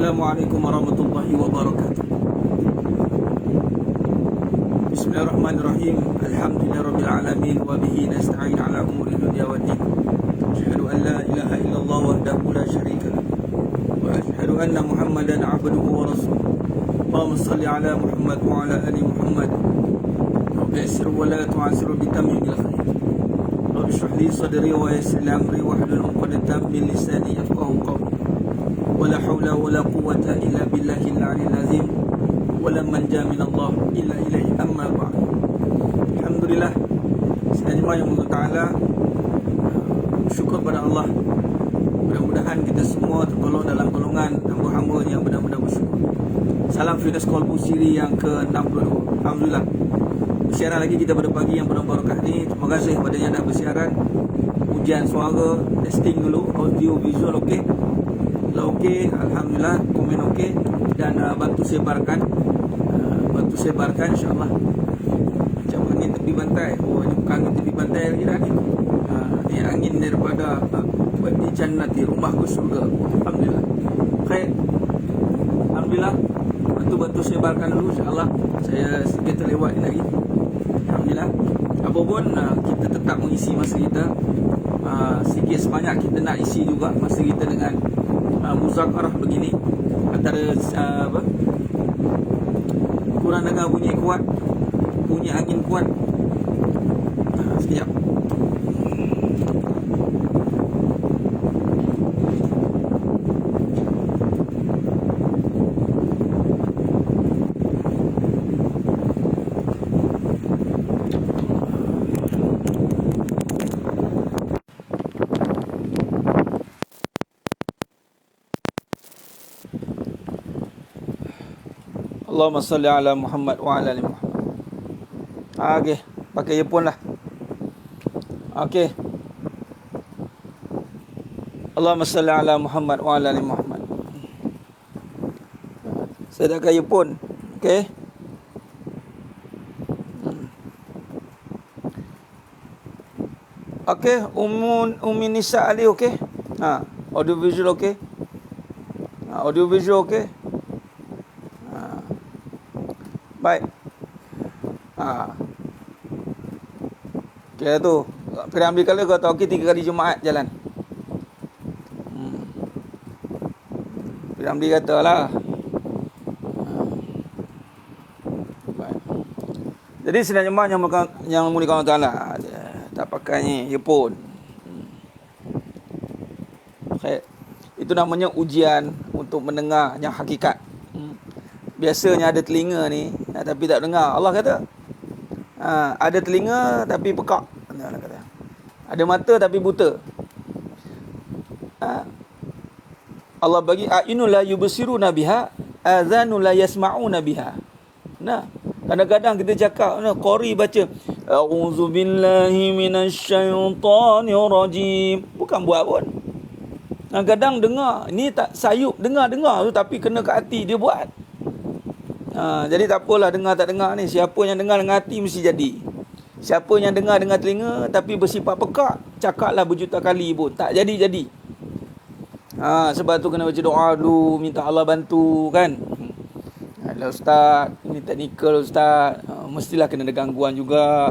Assalamualaikum warahmatullahi wabarakatuh. Bismillahirrahmanirrahim. Alhamdulillahirabbil alamin wa bihi nasta'in ala umuri dunya waddin. Asyhadu an la ilaha illallah wahdahu la syarika lah wa asyhadu anna Muhammadan 'abduhu wa rasuluh. Allahumma shalli ala Muhammad wa ala ali Muhammad. Rabbi yassir wa la tu'assir bi tamimil khair. Rabbi shrah li sadri wa yassir li amri wahlul 'uqdatam min lisani yafqahu qawli. ولا حول ولا قوة إلا بالله العلي العظيم ولا ملجأ من الله إلا إليه أما بعد. Alhamdulillah, sekalian yang Allah Ta'ala, syukur pada Allah. Mudah-mudahan kita semua tergolong dalam golongan hamba-hamba yang benar-benar bersyukur. Salam Firdaus Qalbu Siri yang ke-62. Alhamdulillah, bersiaran lagi kita pada pagi yang berbarakah ni. Terima kasih kepada yang dah bersiaran. Ujian suara, testing dulu, audio, visual okey. Okey, alhamdulillah, komen okey, dan bantu sebarkan insya-Allah. Macam angin tepi pantai. Oh, ini bukan angin tepi pantai lagi dah ni. Ini angin daripada di jannati, rumahku surga. Alhamdulillah. Khair. Alhamdulillah. Bantu sebarkan dulu insya-Allah. Saya sedikit terlewat ni lagi. Alhamdulillah. Apapun kita tetap mengisi masa kita. Sikit sebanyak kita nak isi juga masa kita dengan muzakarah begini antara kurang dengar bunyi kuat, bunyi angin kuat. Sekejap. Allahumma salli ala Muhammad wa ala ali Muhammad. Okey, pakai earphone lah. Okey. Allahumma salli ala Muhammad wa ala ali Muhammad. Saya dah pakai earphone. Okey. Okey, Ummi Nisa Ali okey. Audio visual okey. Audio visual okey. Baik. Kira tu Piramli kala kau tahu okey 3 kali Jumaat jalan. Piramli kata lah. Baik. Jadi sedang jemaah yang memuliakan Allah Ta'ala, tak pakai ni earphone. Okay. Itu namanya ujian untuk mendengar yang hakikat. Biasanya ada telinga ni tapi tak dengar. Allah kata ada telinga tapi pekak. Allah kata ada mata tapi buta. Allah bagi a'yunul la yubsiruna biha, azanul la yasma'una biha. Nah, kadang-kadang kita cakap qari baca a'udzubillahi minasyaitonir rajim, bukan buat pun. Kadang dengar ni tak sayup, dengar tu tapi kena ke hati dia buat. Jadi tak apalah dengar tak dengar ni. Siapa yang dengar dengan hati mesti jadi. Siapa yang dengar dengan telinga tapi bersifat pekak, cakaplah berjuta kali pun tak jadi-jadi. Sebab tu kena baca doa dulu, minta Allah bantu kan. Alah ustaz, ini teknikal ustaz. Mestilah kena ada gangguan juga.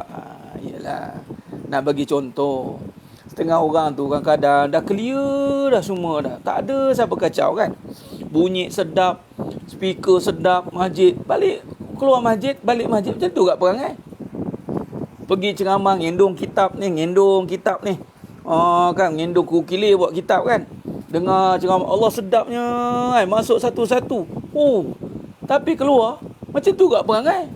Iyalah. Nak bagi contoh. Setengah orang tu kadang-kadang dah clear dah semua dah. Tak ada siapa kacau kan. Bunyi sedap, speaker sedap, masjid. Balik keluar masjid, balik masjid macam tu kat perangai. Pergi ceramah ngendong kitab ni. Kan ngendong kukilir buat kitab kan. Dengar ceramah Allah sedapnya, masuk satu-satu. Tapi keluar macam tu kat perangai.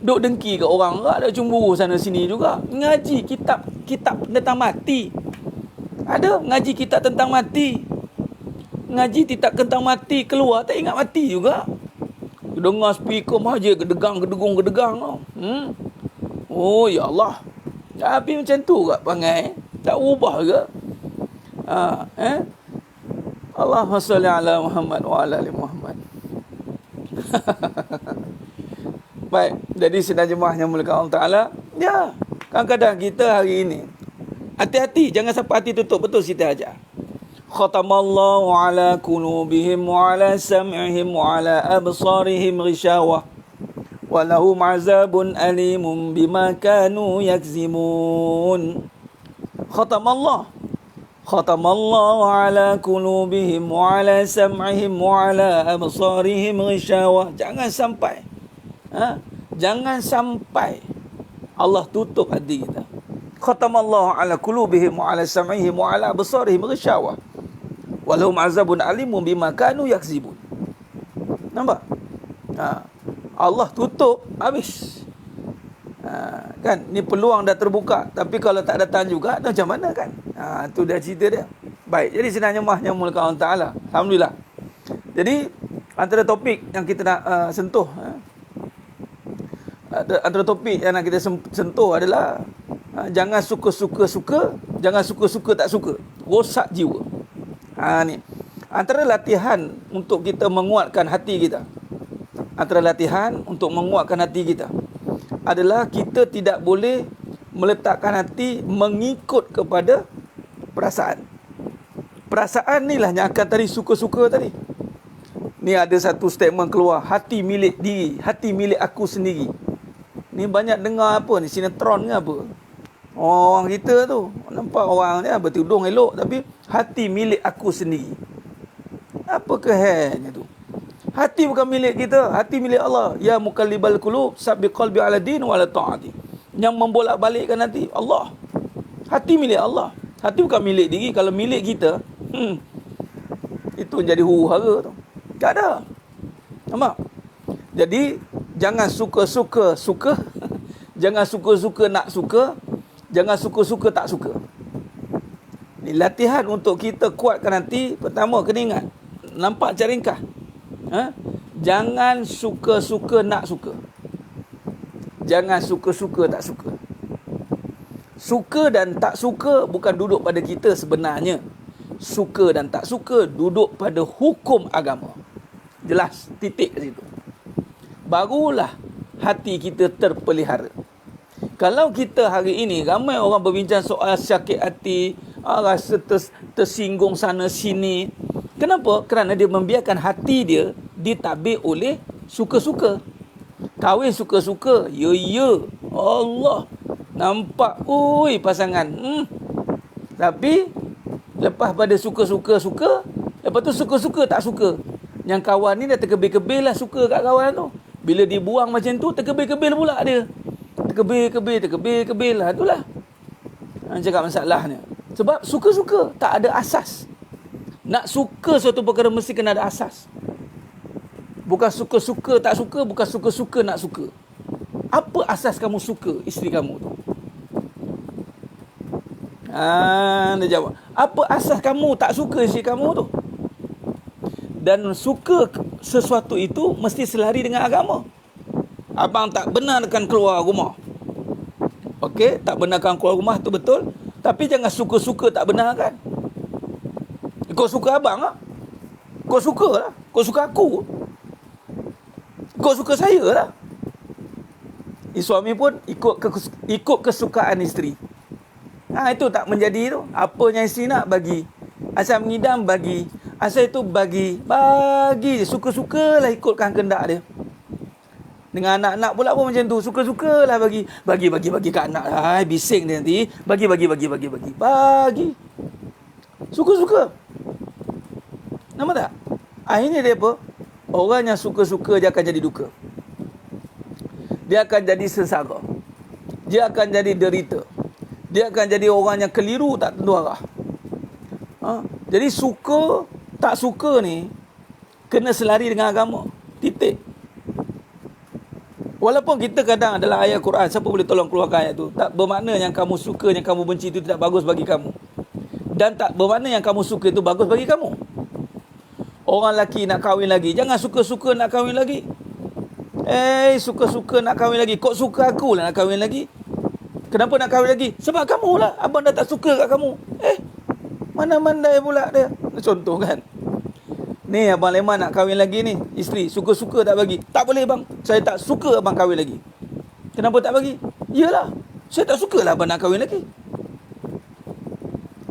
Duk dengki kat orang, ada cemburu sana sini juga. Ngaji kitab tentang mati. Ada ngaji kitab tentang mati. Ngaji kitab tentang mati, keluar tak ingat mati juga. Dengar speaker masjid gedegang. Oh ya Allah. Tapi macam tu kat perangai. Tak ubah ke? Allahumma salli ala Muhammad wa ala ali Muhammad. Baik, jadi sedang jemaah yang muliakan Allah Ta'ala. Ya, kadang-kadang kita hari ini hati-hati, jangan sampai hati tutup. Betul Siti Hajar. khatamallahu ala qulubihim wa ala sam'ihim wa ala absarihim ghishawah wa lahum azabun alimun bima kanu yakzimun. Khatamallahu ala qulubihim wa ala sam'ihim wa ala absarihim ghishawah. Jangan sampai jangan sampai Allah tutup hati kita. Khatamallahu ala qulubihim wa ala sam'ihim wa ala absarihim ghishawah wa lahum azabun alimun bima kanu yakzibun. Nampak? Allah tutup, habis. Kan, ni peluang dah terbuka, tapi kalau tak datang juga, macam mana kan? Tu dah cerita dia. Baik, jadi senang nyemah nyamulkan Allah Ta'ala. Alhamdulillah. Jadi, antara topik yang kita nak sentuh, antara topik yang nak kita sentuh adalah jangan suka-suka, jangan suka-suka tak suka. Rosak jiwa. Ni antara latihan untuk kita menguatkan hati kita. Antara latihan untuk menguatkan hati kita adalah kita tidak boleh meletakkan hati mengikut kepada perasaan. Perasaan ni lah yang akan tadi suka-suka tadi. Ni ada satu statement keluar, hati milik diri, hati milik aku sendiri. Ni banyak dengar apa ni, sinetron ke apa. Orang kita tu nampak orang ni bertudung elok, tapi hati milik aku sendiri. Apa kehennya tu? Hati bukan milik kita, hati milik Allah. Ya mukallibal qulub, sabbi qalbi ala din wa ala ta'ati. Yang membolak-balikkan hati Allah. Hati milik Allah. Hati bukan milik diri. Kalau milik kita, itu jadi huru-hara tu. Tak ada. Nampak? Jadi jangan suka-suka suka. Jangan suka-suka nak suka. Jangan suka-suka tak suka. Ni latihan untuk kita kuatkan hati. Pertama kena ingat, nampak cara ringkas. Jangan suka-suka nak suka. Jangan suka-suka tak suka. Suka dan tak suka bukan duduk pada kita sebenarnya. Suka dan tak suka duduk pada hukum agama. Jelas, titik kat situ. Barulah hati kita terpelihara. Kalau kita hari ini ramai orang berbincang soal sakit hati, rasa tersinggung sana sini. Kenapa? Kerana dia membiarkan hati dia ditabik oleh suka-suka. Kahwin suka-suka. Ya. Allah. Nampak. Ui, pasangan. Tapi, lepas pada suka-suka, lepas tu suka-suka tak suka. Yang kawan ni dah terkebir-kebir lah suka kat kawan tu. Bila dibuang macam tu, terkebir-kebir pula dia. Terkebir-kebir lah. Itulah. Cakap masalahnya. Sebab suka-suka tak ada asas. Nak suka suatu perkara mesti kena ada asas. Bukan suka-suka tak suka, bukan suka-suka nak suka. Apa asas kamu suka isteri kamu tu? Dia jawab. Apa asas kamu tak suka isteri kamu tu? Dan suka sesuatu itu mesti selari dengan agama. Abang tak benarkan keluar rumah. Okey, tak benarkan keluar rumah tu betul. Tapi jangan suka-suka tak benarkan. Kau suka abang lah. Kau suka lah. Kau suka aku. Kau suka saya lah. Suami pun ikut kesukaan isteri. Itu tak menjadi tu. Apa yang isteri nak bagi. Asal mengidam bagi. Asal itu bagi. Bagi. Suka-suka lah ikutkan kehendak dia. Dengan anak-anak pula pun macam tu. Suka-suka lah bagi. Bagi kat anak. Bising dia nanti. Bagi. Bagi. Suka-suka. Nampak tak? Akhirnya dia apa? Orang yang suka-suka dia akan jadi duka. Dia akan jadi sengsara. Dia akan jadi derita. Dia akan jadi orang yang keliru tak tentu arah. Jadi suka tak suka ni kena selari dengan agama. Titik. Walaupun kita kadang adalah ayat Quran, siapa boleh tolong keluarkan ayat tu? Tak bermakna yang kamu suka, yang kamu benci itu tidak bagus bagi kamu. Dan tak bermakna yang kamu suka itu bagus bagi kamu. Orang lelaki nak kahwin lagi, jangan suka-suka nak kahwin lagi. Suka-suka nak kahwin lagi. Kok suka aku lah nak kahwin lagi? Kenapa nak kahwin lagi? Sebab kamu lah. Abang dah tak suka kat kamu. Mana-mandai pula dia. Contoh kan. Ni Abang Leman nak kahwin lagi ni. Isteri suka-suka tak bagi. Tak boleh bang. Saya tak suka abang kahwin lagi. Kenapa tak bagi? Yelah. Saya tak suka lah abang nak kahwin lagi.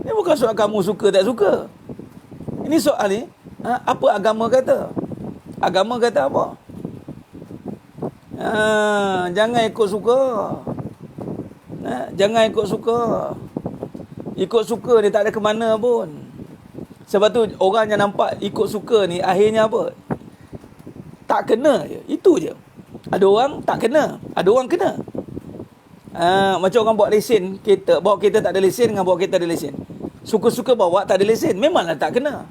Ini bukan soal kamu suka tak suka. Ini soal ni, apa agama kata? Agama kata apa? Jangan ikut suka. Jangan ikut suka. Ikut suka ni tak ada ke mana pun. Sebab tu orang yang nampak ikut suka ni akhirnya apa? Tak kena je. Itu je. Ada orang tak kena, ada orang kena. Macam orang bawa lesen kereta, bawa kereta tak ada lesen dengan bawa kereta ada lesen. Suka-suka bawa tak ada lesen, memanglah tak kena.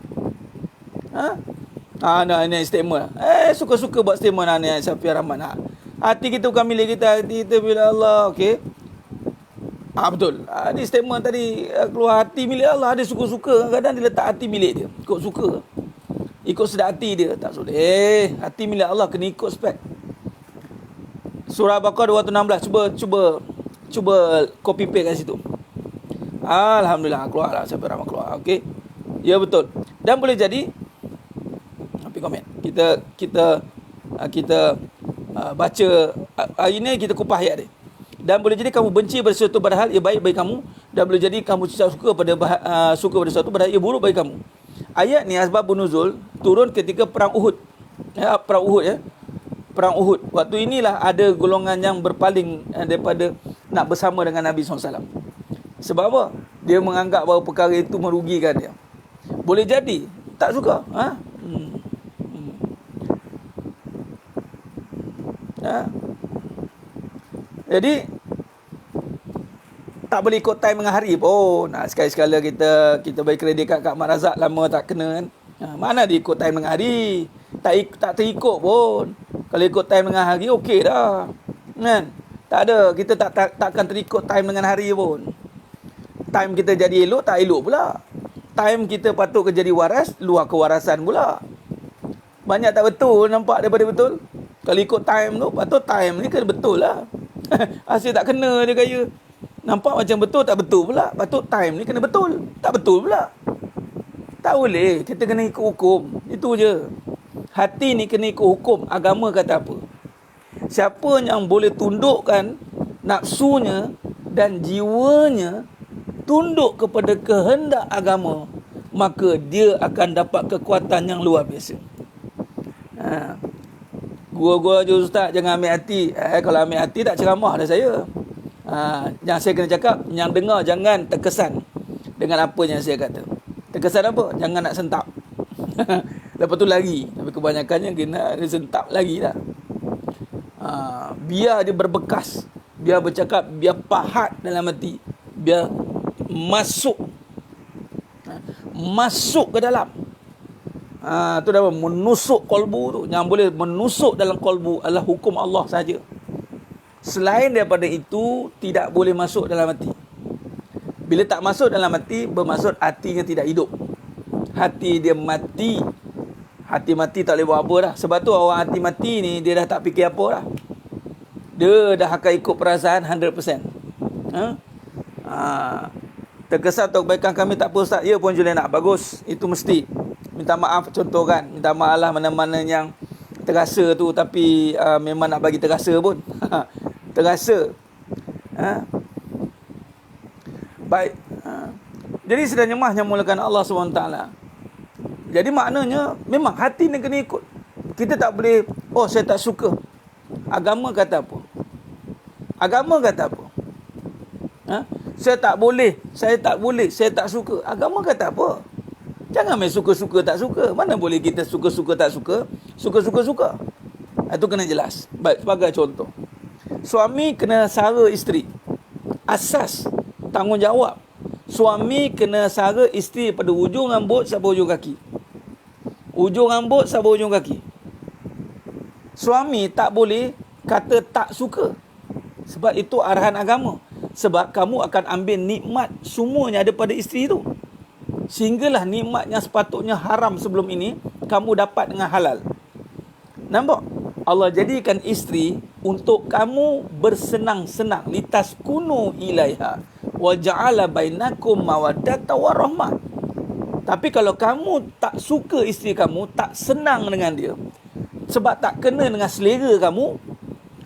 Nah, ini statement. Suka-suka buat statement ni Syafiq Rahman. Hati kita bukan milik kita, hati kita milik Allah, okey. Betul. Ni statement tadi keluar hati milik Allah, dia suka-suka, kadang dia letak hati milik dia. Ikut suka. Ikut sedap hati dia, tak boleh. Hati milik Allah kena ikut spek. Surah Al-Baqarah 216, cuba copy paste kat situ. Alhamdulillah keluarlah, Syafiq Rahman keluar. Okey. Ya betul. Dan boleh jadi komen. Kita baca hari ini, kita kupas ayat dia. Dan boleh jadi kamu benci pada sesuatu padahal ia baik bagi kamu, dan boleh jadi kamu suka pada sesuatu padahal ia buruk bagi kamu. Ayat ni asbabun nuzul turun ketika perang Uhud. Perang Uhud. Waktu inilah ada golongan yang berpaling daripada nak bersama dengan Nabi SAW. Sebab apa? Dia menganggap bahawa perkara itu merugikan dia. Boleh jadi tak suka. Jadi tak boleh ikut time dengan hari pun. Sekali-sekala kita bagi kredit kat Mak Razak, lama tak kena kan. Mana dia ikut time dengan hari? Tak terikut pun. Kalau ikut time dengan hari okey dah. Kan? Tak ada, kita takkan terikut time dengan hari pun. Time kita jadi elok tak elok pula. Time kita patut ke jadi waras, luar kewarasan pula. Banyak tak betul nampak daripada betul. Kalau ikut time tu, patut time ni kena betul lah. Asyik tak kena je gaya. Nampak macam betul, tak betul pula. Patut time ni kena betul. Tak betul pula. Tak boleh. Kita kena ikut hukum. Itu je. Hati ni kena ikut hukum. Agama kata apa? Siapa yang boleh tundukkan nafsunya dan jiwanya tunduk kepada kehendak agama, maka dia akan dapat kekuatan yang luar biasa. Gua je ustaz, jangan ambil hati. Kalau ambil hati tak ceramah dah saya. Yang saya kena cakap, yang dengar jangan terkesan dengan apa yang saya kata. Terkesan apa? Jangan nak sentap. Lepas tu lari. Tapi kebanyakannya kena sentap lagi dah. Biar dia berbekas. Biar bercakap, biar pahat dalam hati. Biar masuk ke dalam. Tu dah menusuk kolbu tu. Yang boleh menusuk dalam kolbu adalah hukum Allah saja. Selain daripada itu, tidak boleh masuk dalam hati. Bila tak masuk dalam hati, bermaksud hatinya tidak hidup. Hati dia mati. Hati mati tak boleh buat apa dah. Sebab tu orang hati mati ni, dia dah tak fikir apa dah. Dia dah akan ikut perasaan 100%. Terkesan atau kebaikan kami tak apa ustaz. Ya pun Juliana, bagus. Itu mesti. Minta maaf contoh kan. Minta maaf lah mana-mana yang terasa tu. Tapi memang nak bagi terasa pun. Terasa. Baik. Jadi sebenarnya mahnya mulakan Allah SWT. Jadi maknanya memang hati ni kena ikut. Kita tak boleh, saya tak suka. Agama kata apa? Agama kata apa? Saya tak boleh, saya tak suka. Agama kata apa? Jangan main suka-suka tak suka. Mana boleh kita suka-suka tak suka? Suka-suka-suka. Itu kena jelas. Baik, sebagai contoh. Suami kena sara isteri. Asas tanggungjawab. Suami kena sara isteri pada ujung rambut sampai ujung kaki. Ujung rambut sampai ujung kaki. Suami tak boleh kata tak suka. Sebab itu arahan agama. Sebab kamu akan ambil nikmat semuanya daripada isteri itu. Sehinggalah nikmat yang sepatutnya haram sebelum ini, kamu dapat dengan halal. Nampak? Allah jadikan isteri untuk kamu bersenang-senang. Litaskunu ilaiha. Wa ja'ala bainakum mawaddata warahmah. Tapi kalau kamu tak suka isteri kamu, tak senang dengan dia, sebab tak kena dengan selera kamu,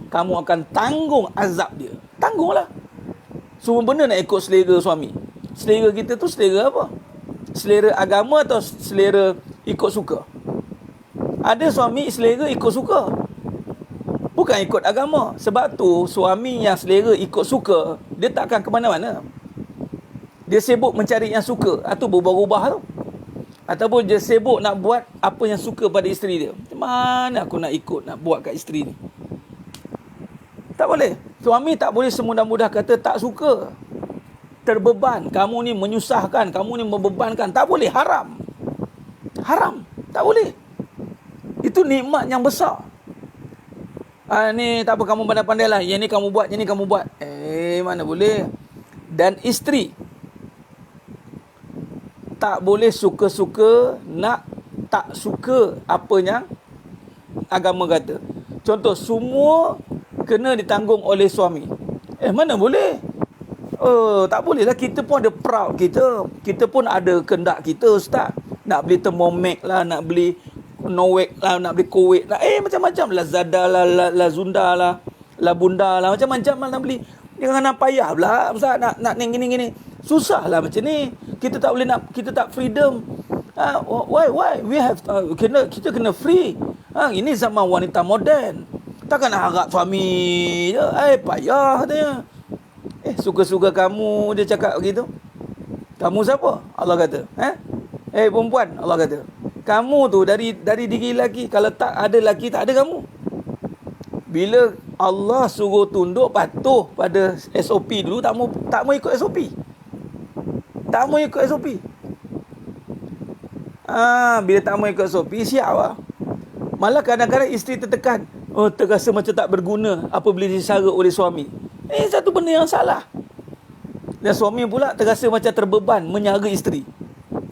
kamu akan tanggung azab dia. Tanggunglah. Semua benda nak ikut selera suami. Selera kita tu selera apa? selera agama atau selera ikut suka? Ada suami selera ikut suka, bukan ikut agama. Sebab tu suami yang selera ikut suka, dia tak akan ke mana-mana. Dia sibuk mencari yang suka, atau berubah-ubah tu. Ataupun dia sibuk nak buat apa yang suka pada isteri dia. Macam mana aku nak ikut, nak buat kat isteri ni? Tak boleh. Suami tak boleh semudah-mudah kata tak suka. Terbeban, kamu ni menyusahkan, kamu ni membebankan. Tak boleh, haram. Haram, tak boleh. Itu nikmat yang besar. Ni tak apa, kamu pandai-pandai lah. Yang ni kamu buat, yang ni kamu buat. Mana boleh. Dan isteri tak boleh suka-suka nak tak suka apa yang agama kata. Contoh, semua kena ditanggung oleh suami. Mana boleh. Tak boleh lah. Kita pun ada proud kita. Kita pun ada kendak kita, ustaz. Nak beli Thermomix lah, nak beli Nowek lah, nak beli Kowek lah. Macam-macam lah. Lazada lah, Lazunda lah, Labunda lah. Macam-macam lah nak beli. Jangan nak payah pula, ustaz, nak gini-gini. Susah lah macam ni. Kita tak boleh nak, kita tak freedom. Why? We have kita kena free. Ini zaman wanita moden. Takkan nak harap suami je. Payah katanya. Suka-suka kamu, dia cakap begitu. Kamu siapa? Allah kata. Perempuan, Allah kata. Kamu tu dari diri lelaki. Kalau tak ada lelaki, tak ada kamu. Bila Allah suruh tunduk, patuh pada SOP dulu, tak mau ikut SOP. Tak mau ikut SOP. Bila tak mau ikut SOP, siap lah. Malah kadang-kadang isteri tertekan. Terasa macam tak berguna apabila disara oleh suami. Satu benda yang salah. Dan suami pula terasa macam terbeban menyara isteri.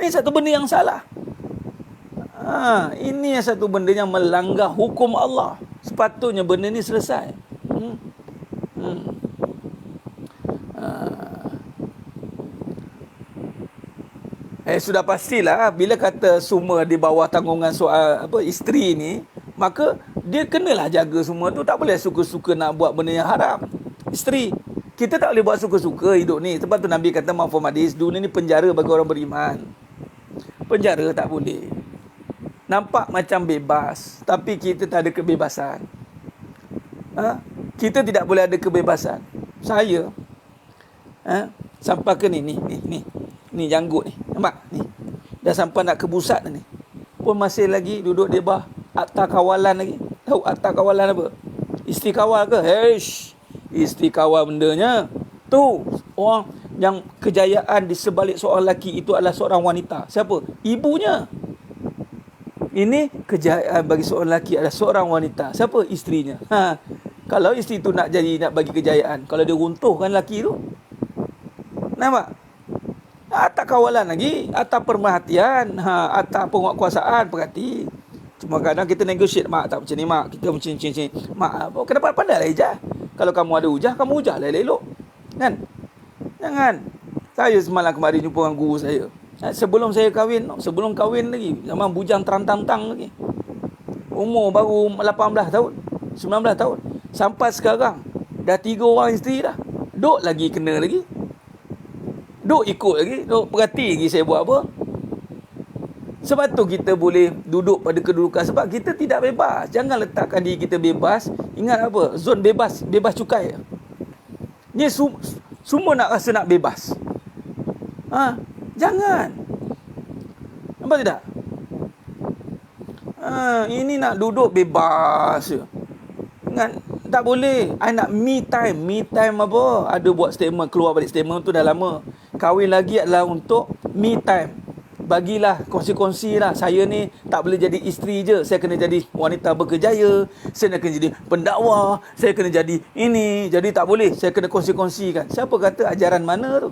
Satu benda yang salah. Ini satu benda yang melanggar hukum Allah. Sepatutnya benda ni selesai. Sudah pastilah bila kata semua di bawah tanggungan soal isteri ni, maka dia kenalah jaga semua tu. Tak boleh suka-suka nak buat benda yang haram. Isteri, kita tak boleh buat suka-suka hidup ni. Sebab tu Nabi kata mafhum hadis, dunia ni penjara bagi orang beriman. Penjara tak boleh. Nampak macam bebas, tapi kita tak ada kebebasan. Kita tidak boleh ada kebebasan. Saya sampai ke ni janggut ni. Nampak? Ni. Dah sampai nak ke pusat ni. Pun masih lagi duduk di bawah akta kawalan lagi. Tahu akta kawalan apa? Isteri kawal ke? Isteri kawal bendanya. Tu orang yang kejayaan di sebalik seorang lelaki itu adalah seorang wanita. Siapa? Ibunya. Ini kejayaan bagi seorang lelaki adalah seorang wanita. Siapa? Isterinya. Kalau isteri tu nak bagi kejayaan, kalau dia runtuhkan lelaki tu, nampak? Atas kawalan lagi, atas perhatian, atas penguatkuasaan, perhati. Cuma kadang kita negotiate, mak tak macam ni, mak kita macam ni. Mak, kenapa pandai lah ijah? Kalau kamu ada ujah, kamu ujah lah elok. Kan? Jangan. Saya semalam kemarin jumpa dengan guru saya. Sebelum kahwin lagi, zaman bujang terantang-tang lagi. Umur baru 18 tahun, 19 tahun. Sampai sekarang, dah 3 orang isteri dah. Duk lagi kena lagi. Duk ikut lagi, duk perhati lagi saya buat apa. Sebab tu kita boleh duduk pada kedudukan. Sebab kita tidak bebas. Jangan letakkan diri kita bebas. Ingat apa? Zon bebas cukai. Ni semua nak rasa nak bebas. Jangan. Nampak tidak? Ini nak duduk bebas. Ingat, tak boleh. I nak me time. Me time apa? Ada buat statement, keluar balik statement tu dah lama. Kahwin lagi adalah untuk me time. Bagilah kongsi-kongsi lah. Saya ni tak boleh jadi isteri je. Saya kena jadi wanita berkejaya. Saya nak kena jadi pendakwa. Saya kena jadi ini. Jadi tak boleh. Saya kena kongsi-kongsikan. Siapa kata ajaran mana tu?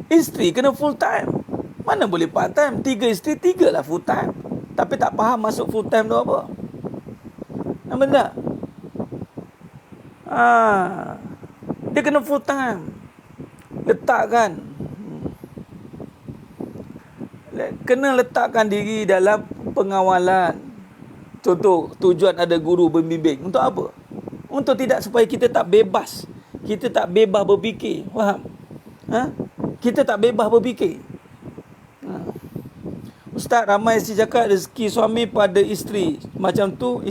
Isteri kena full time. Mana boleh part time? 3 isteri, 3 lah full time. Tapi tak faham masuk full time tu apa. Nampak tak? Dia kena full time. Letakkan. Kena letakkan diri dalam pengawalan. Contoh, tujuan ada guru membimbing. Untuk apa? Untuk tidak supaya kita tak bebas. Kita tak bebas berfikir. Faham? Kita tak bebas berfikir. Ustaz, ramai isteri cakap rezeki suami pada isteri. Macam tu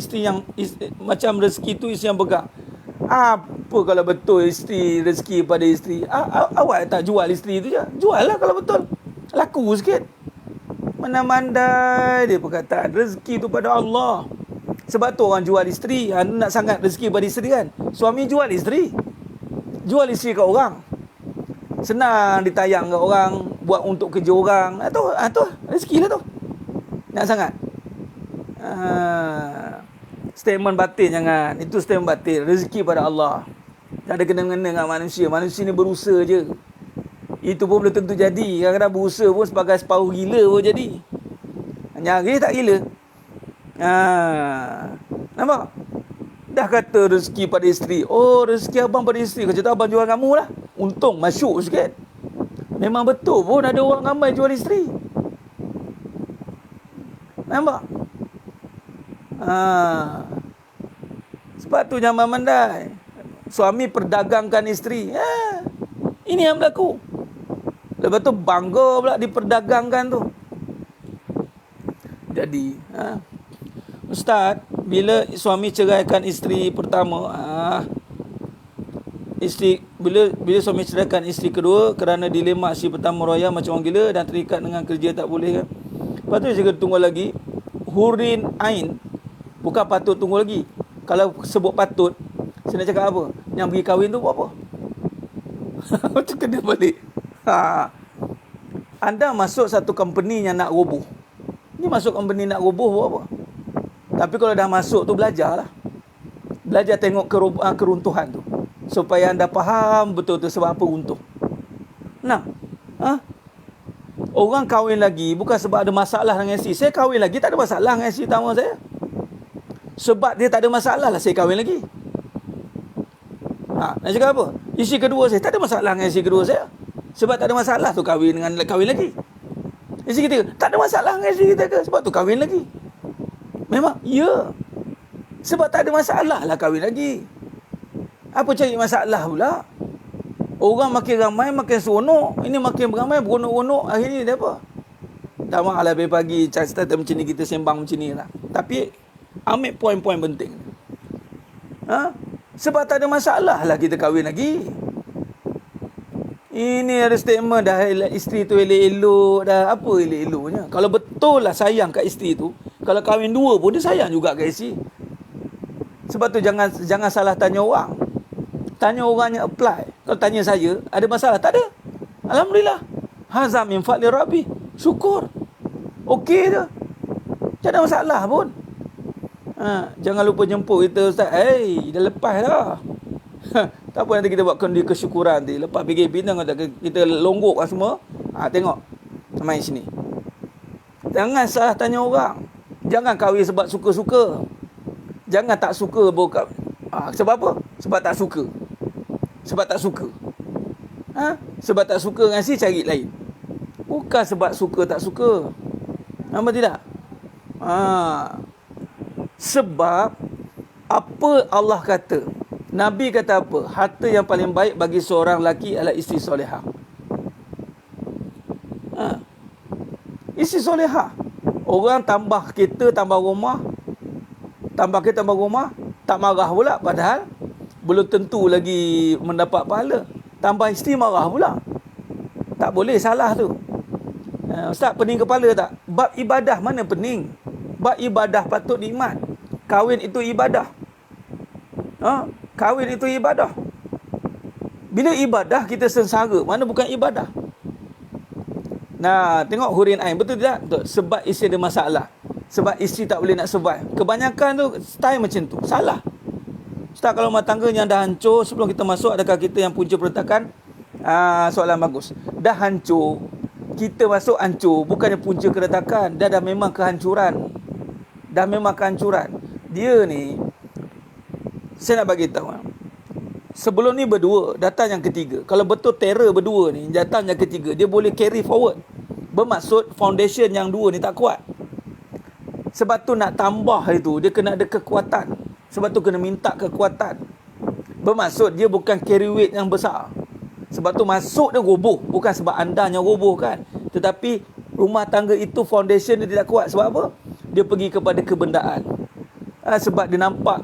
macam rezeki tu isteri yang pegang. Apa kalau betul isteri rezeki pada isteri? Awak tak jual isteri tu je. Jual lah kalau betul. Laku sikit. Mana mandai dia perkataan rezeki tu pada Allah. Sebab tu orang jual isteri. Nak sangat rezeki pada isteri kan. Suami jual isteri. Jual isteri kat orang. Senang ditayang kat orang, buat untuk kerja orang. Tu rezeki lah tu. Nak sangat. Statement batin jangan. Itu statement batin. Rezeki pada Allah. Tak ada kena-mengena dengan manusia. Manusia ni berusaha je. Itu pun belum tentu jadi. Kadang-kadang berusaha pun sebagai separuh gila pun jadi. Nyari tak gila. Nampak? Dah kata rezeki pada isteri. Oh, rezeki abang pada isteri. Kau cakap abang jual kamu lah. Untung, masyuk sikit. Memang betul pun ada orang ramai jual isteri. Nampak? Sebab tu jangan mandai. Suami perdagangkan isteri. Ini yang berlaku. Lepas tu bangga pula diperdagangkan tu. Jadi, Ustaz, bila suami ceraikan isteri pertama, bila suami ceraikan isteri kedua kerana dilema isteri pertama royak macam orang gila dan terikat dengan kerja tak boleh kan. Lepas tu dia tunggu lagi. Hurin ain. Bukan patut tunggu lagi. Kalau sebut patut, saya nak cakap apa? Yang pergi kahwin tu buat apa? Macam kena balik. Anda masuk satu company yang nak roboh. Ni masuk company nak roboh buat apa? Tapi kalau dah masuk tu belajarlah. Belajar tengok keruntuhan tu. Supaya anda faham betul-betul sebab apa runtuh. Nah, orang kahwin lagi bukan sebab ada masalah dengan isteri. Saya kahwin lagi tak ada masalah dengan isteri pertama saya. Sebab dia tak ada masalah lah saya kahwin lagi. Nak cakap apa? Isteri kedua saya tak ada masalah dengan isteri kedua saya. Sebab tak ada masalah tu kahwin lagi. Isteri ketiga tak ada masalah dengan isteri ketiga. Sebab tu kahwin lagi. Memang, ya. Sebab tak ada masalah lah kahwin lagi. Apa cari masalah pula? Orang makin ramai, makin seronok. Ini makin ramai, beronok-onok. Akhirnya dia apa? Tak maaf lah pagi start macam ni, kita sembang macam ni lah. Tapi, ambil poin-poin penting. Sebab tak ada masalah lah kita kahwin lagi. Ini ada statement dah isteri tu elok-elok dah. Apa elok-eloknya? Kalau betul lah sayang kat isteri tu, kalau kahwin dua pun dia sayang juga kat isteri. Sebab tu jangan salah tanya orang. Tanya orang yang apply. Kalau tanya saya, ada masalah? Tak ada. Alhamdulillah. Hazam min fadli Rabbi. Syukur. Okey je. Tak ada masalah pun. Jangan lupa jemput kita, Ustaz. Dah lepas dah. Tak apa, nanti kita buat kondi kesyukuran nanti. Lepas PKP kita longgokkan semua. Tengok. Main sini. Jangan salah tanya orang. Jangan kahwin sebab suka-suka. Jangan tak suka bokap. Sebab apa? Sebab tak suka. Sebab tak suka. Sebab tak suka dengan si cari lain. Bukan sebab suka tak suka. Nampak tidak? Sebab apa Allah kata? Nabi kata apa? Harta yang paling baik bagi seorang lelaki adalah isteri solehah. Isteri solehah. Orang tambah kereta, tambah rumah. Tambah kereta, tambah rumah. Tak marah pula. Padahal belum tentu lagi mendapat pahala. Tambah isteri marah pula. Tak boleh, salah tu. Ustaz, pening kepala tak? Bab ibadah mana pening? Bab ibadah patut nikmat. Kahwin itu ibadah. Kahwin itu ibadah. Bila ibadah kita sengsara, mana bukan ibadah? Nah, tengok hurin ain. Betul tidak? Betul. Sebab isteri ada masalah. Sebab isteri tak boleh nak survive. Kebanyakan tu style macam tu. Salah. Ustaz, kalau rumah tangga yang dah hancur, sebelum kita masuk, adakah kita yang punca perletakan? Soalan bagus. Dah hancur. Kita masuk hancur. Bukannya punca keretakan. Dah memang kehancuran. Dah memang kehancuran. Dia ni, saya nak bagi tahu. Sebelum ni berdua, datang yang ketiga. Kalau betul terror berdua ni, datang yang ketiga, dia boleh carry forward. Bermaksud foundation yang dua ni tak kuat. Sebab tu nak tambah itu, dia kena ada kekuatan. Sebab tu kena minta kekuatan. Bermaksud dia bukan carry weight yang besar. Sebab tu masuk dia roboh. Bukan sebab andanya roboh kan. Tetapi rumah tangga itu foundation dia tidak kuat. Sebab apa? Dia pergi kepada kebendaan. Sebab dia nampak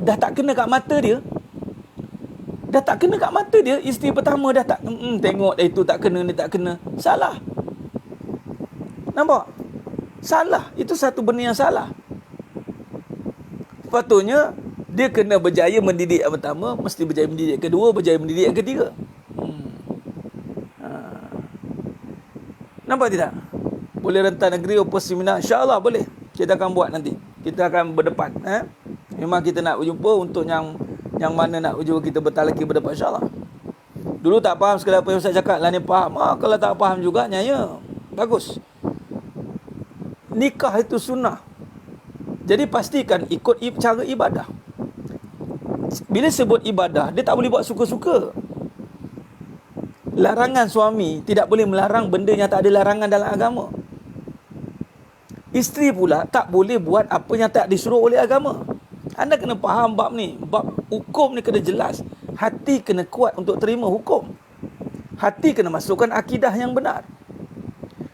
dah tak kena kat mata dia. Dah tak kena kat mata dia. Isteri pertama dah tak tengok dah itu tak kena, ni tak kena. Salah. Nampak? Salah. Itu satu benda yang salah. Sepatutnya dia kena berjaya mendidik yang pertama, mesti berjaya mendidik yang kedua, berjaya mendidik yang ketiga. Nampak tidak? Boleh rentan negeri open seminar, insya-Allah boleh. Kita akan buat nanti. Kita akan berdepan, Memang kita nak berjumpa untuk yang mana nak berjumpa, kita bertalaki berdepan, insya-Allah. Dulu tak faham sekali apa yang Ustaz cakap, lah ni faham. Kalau tak faham juga nyaya. Bagus. Nikah itu sunnah. Jadi pastikan ikut cara ibadah. Bila sebut ibadah, dia tak boleh buat suka-suka. Larangan suami tidak boleh melarang benda yang tak ada larangan dalam agama. Isteri pula tak boleh buat apa yang tak disuruh oleh agama. Anda kena faham bab ni. Bab hukum ni kena jelas. Hati kena kuat untuk terima hukum. Hati kena masukkan akidah yang benar.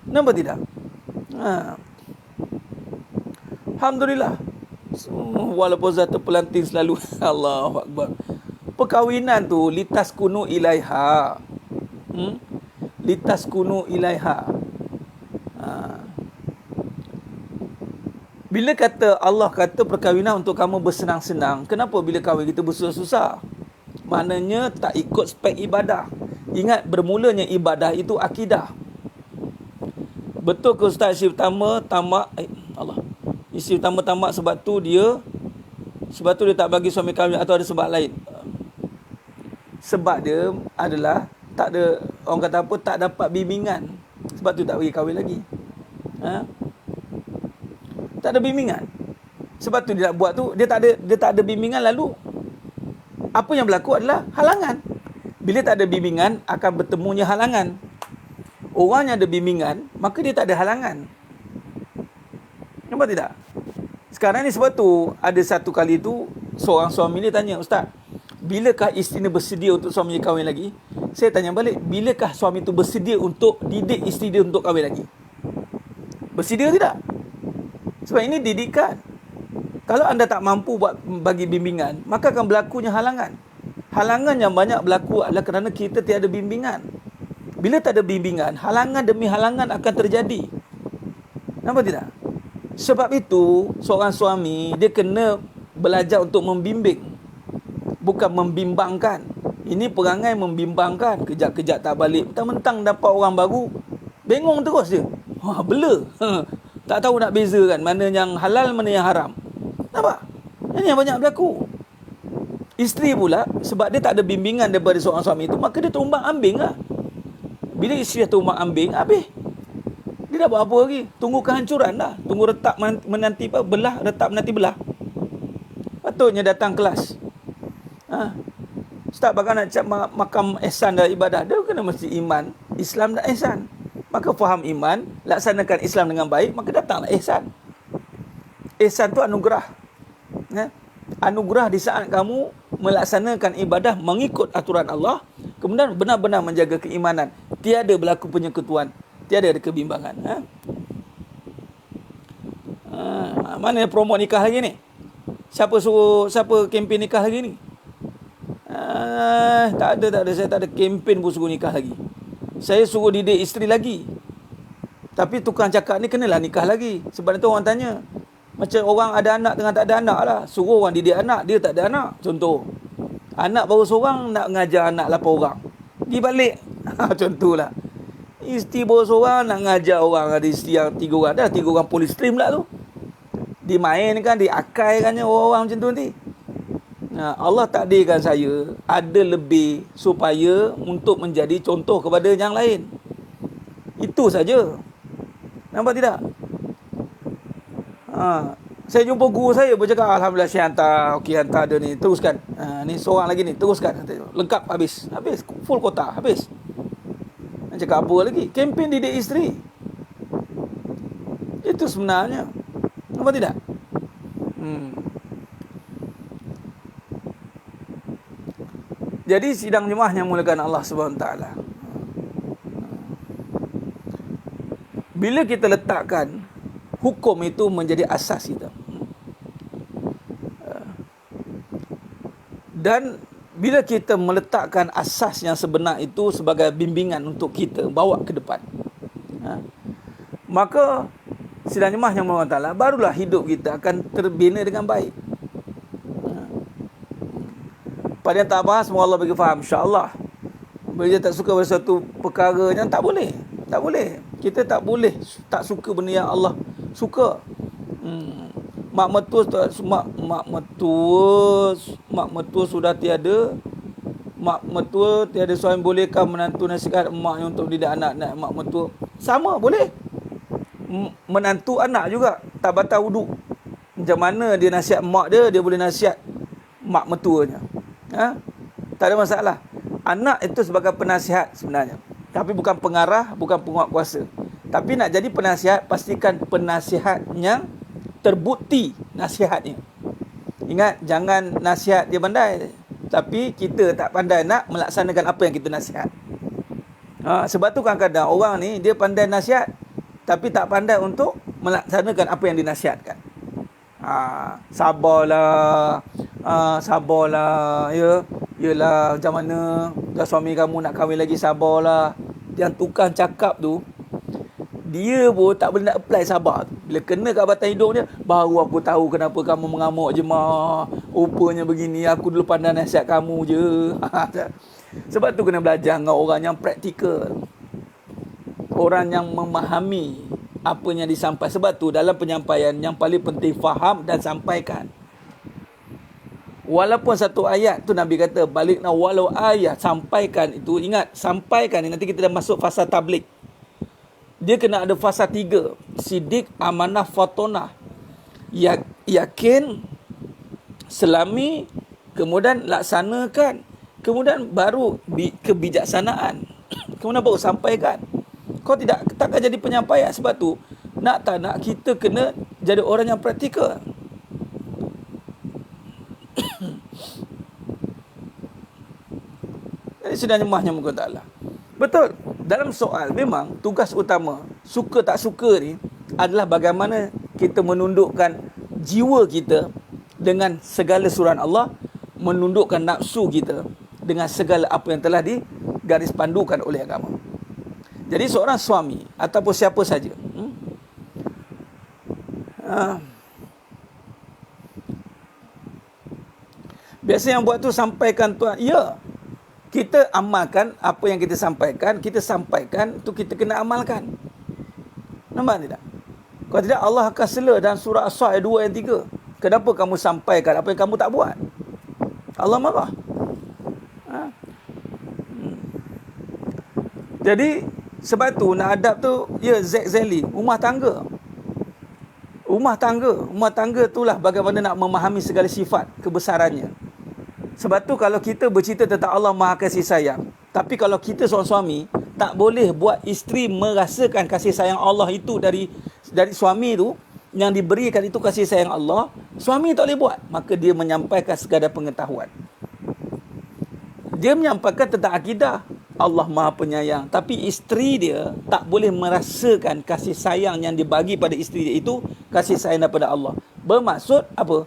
Nampak tidak? Alhamdulillah. Walaupun zat terpelanting selalu. Allahu Akbar. Perkahwinan tu litas kunu ilaiha. Litas kunu ilaiha. Bila kata Allah kata perkahwinan untuk kamu bersenang-senang, kenapa bila kahwin kita bersusah-susah? Maknanya tak ikut spek ibadah. Ingat, bermulanya ibadah itu akidah. Betul ke Ustaz isteri pertama tamak Allah. Isteri pertama tamak sebab tu dia tak bagi suami kahwin atau ada sebab lain? Sebab dia adalah tak ada, orang kata apa, tak dapat bimbingan. Sebab tu tak bagi kahwin lagi. Tak ada bimbingan. Sebab tu dia nak buat tu, dia tak ada bimbingan, lalu apa yang berlaku adalah halangan. Bila tak ada bimbingan, akan bertemunya halangan. Orang yang ada bimbingan, maka dia tak ada halangan. Nampak tidak? Sekarang ni sebab tu, ada satu kali tu, seorang suami ni tanya, Ustaz, bilakah isteri ni bersedia untuk suami dia kahwin lagi? Saya tanya balik, bilakah suami tu bersedia untuk didik isteri dia untuk kahwin lagi? Bersedia tidak? Sebab ini didikan. Kalau anda tak mampu bagi bimbingan, maka akan berlakunya halangan. Halangan yang banyak berlaku adalah kerana kita tiada bimbingan. Bila tak ada bimbingan, halangan demi halangan akan terjadi. Nampak tidak? Sebab itu, seorang suami, dia kena belajar untuk membimbing. Bukan membimbangkan. Ini perangai membimbangkan. Kejap-kejap tak balik. Mentang-mentang dapat orang baru, bengong terus dia. Bela. Tak tahu nak bezakan mana yang halal, mana yang haram. Nampak? Ini yang banyak berlaku. Isteri pula, sebab dia tak ada bimbingan daripada seorang suami itu, maka dia terumbang ambing lah. Bila isteri dah terumbang ambing, habis. Dia dah buat apa lagi? Tunggu kehancuran dah. Tunggu retak menanti belah, retak menanti belah. Patutnya datang kelas. Ustaz, bagaimana nak cak makam ihsan dalam ibadah? Dia kena mesti iman, Islam dan ihsan. Maka faham iman, laksanakan Islam dengan baik, maka datanglah ihsan. Ihsan tu anugerah. Anugerah di saat kamu melaksanakan ibadah mengikut aturan Allah, kemudian benar-benar menjaga keimanan. Tiada berlaku penyekutuan, tiada ada kebimbangan. Mana promo nikah lagi ni? Siapa kempen nikah lagi ni? Tak ada. Saya tak ada kempen pun suruh nikah lagi. Saya suruh didik isteri lagi. Tapi tukang cakap ni kenalah nikah lagi. Sebab itu orang tanya, macam orang ada anak dengan tak ada anak lah. Suruh orang didik anak, dia tak ada anak. Contoh, anak baru seorang nak mengajar anak 8 orang. Pergi balik. Contohlah. Isteri baru seorang nak mengajar orang, ada isteri yang 3 orang. Dah 3 orang polistrim pula tu. Dimainkan, diakaikannya orang macam tu nanti. Allah takdirkan saya ada lebih supaya untuk menjadi contoh kepada yang lain. Itu saja. Nampak tidak? Saya jumpa guru saya bercakap, alhamdulillah saya hantar, okey hantar ada ni, teruskan. Ni seorang lagi ni, teruskan. Lengkap habis. Full kota, habis. Nak cakap apa lagi? Kempen didik isteri. Itu sebenarnya. Nampak tidak? Jadi sidang jemaah yang mulakan Allah Subhanahu Taala. Bila kita letakkan hukum itu menjadi asas kita. Dan bila kita meletakkan asas yang sebenar itu sebagai bimbingan untuk kita bawa ke depan, maka sidang jemaah yang Allah Ta'ala, barulah hidup kita akan terbina dengan baik. Pada yang tak faham, semoga Allah bagi faham, insya-Allah. Bila dia tak suka pada satu perkara yang tak boleh. Tak boleh. Kita tak boleh tak suka benda yang Allah suka. Mak mertua sudah tiada. Mak mertua tiada suami, bolehkah menantu nasihat emaknya untuk didik anak mak mertua? Sama, boleh. Menantu anak juga tak batal wuduk. Macam mana dia nasihat mak dia boleh nasihat mak mertuanya. Tak ada masalah. Anak itu sebagai penasihat sebenarnya, tapi bukan pengarah, bukan penguatkuasa. Tapi nak jadi penasihat, pastikan penasihat yang terbukti nasihatnya. Ingat, jangan nasihat dia pandai, tapi kita tak pandai nak melaksanakan apa yang kita nasihat. Sebab tu kadang-kadang orang ni dia pandai nasihat, tapi tak pandai untuk melaksanakan apa yang dinasihatkan. Sabarlah, ya. Yelah, macam mana dah suami kamu nak kahwin lagi, sabarlah. Yang tukang cakap tu, dia pun tak boleh nak apply sabar. Bila kena kat batang hidung dia, baru aku tahu kenapa kamu mengamuk je, Ma. Rupanya begini, aku dulu pandai nasihat kamu je. Sebab tu kena belajar dengan orang yang praktikal, orang yang memahami apa yang disampaikan. Sebab tu dalam penyampaian yang paling penting, faham dan sampaikan. Walaupun satu ayat tu Nabi kata, balikna walau ayat, sampaikan itu. Ingat, sampaikan ni nanti kita dah masuk fasa tabligh. Dia kena ada fasa 3. Sidik, amanah, fatonah. Yakin, selami, kemudian laksanakan, kemudian baru kebijaksanaan, kemudian baru sampaikan. Kau takkan jadi penyampaian. Sebab tu nak tak nak, kita kena jadi orang yang praktikal. Jadi sedang jemaahnya muka ta'ala. Betul, dalam soal memang tugas utama, suka tak suka ni, adalah bagaimana kita menundukkan jiwa kita dengan segala suruhan Allah, menundukkan nafsu kita dengan segala apa yang telah digaris pandukan oleh agama. Jadi seorang suami ataupun siapa saja, biasa yang buat tu sampaikan tuan, ya, kita amalkan apa yang kita sampaikan tu kita kena amalkan. Nampak tidak? Kalau tidak, Allah akan sela dalam surah As-Saff ayat 2 ayat 3. Kenapa kamu sampaikan apa yang kamu tak buat? Allah marah. Jadi sebab tu nak adab tu, ya, exactly rumah tangga itulah bagaimana nak memahami segala sifat kebesarannya. Sebab tu kalau kita bercerita tentang Allah Maha Kasih Sayang, tapi kalau kita seorang suami tak boleh buat isteri merasakan kasih sayang Allah itu dari suami tu, yang diberikan itu kasih sayang Allah, suami tak boleh buat, maka dia menyampaikan sekadar pengetahuan. Dia menyampaikan tentang akidah Allah Maha Penyayang, tapi isteri dia tak boleh merasakan kasih sayang yang dibagi pada isteri dia itu kasih sayang daripada Allah. Bermaksud apa?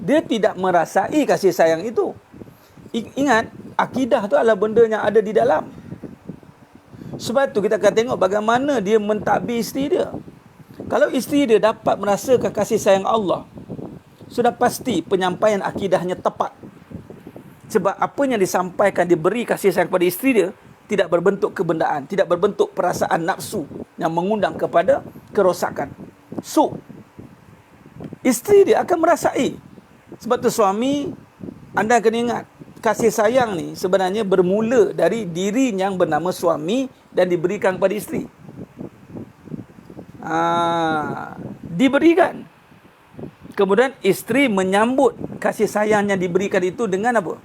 Dia tidak merasai kasih sayang itu. Ingat, akidah tu adalah benda yang ada di dalam. Sebab tu kita akan tengok bagaimana dia mentadbir isteri dia. Kalau isteri dia dapat merasakan kasih sayang Allah, sudah pasti penyampaian akidahnya tepat. Sebab apa yang disampaikan, diberi kasih sayang kepada isteri dia, tidak berbentuk kebendaan, tidak berbentuk perasaan nafsu yang mengundang kepada kerosakan. Isteri dia akan merasai. Sebab tu suami, anda kena ingat, kasih sayang ni sebenarnya bermula dari diri yang bernama suami dan diberikan kepada isteri. Diberikan. Kemudian isteri menyambut kasih sayang yang diberikan itu dengan apa?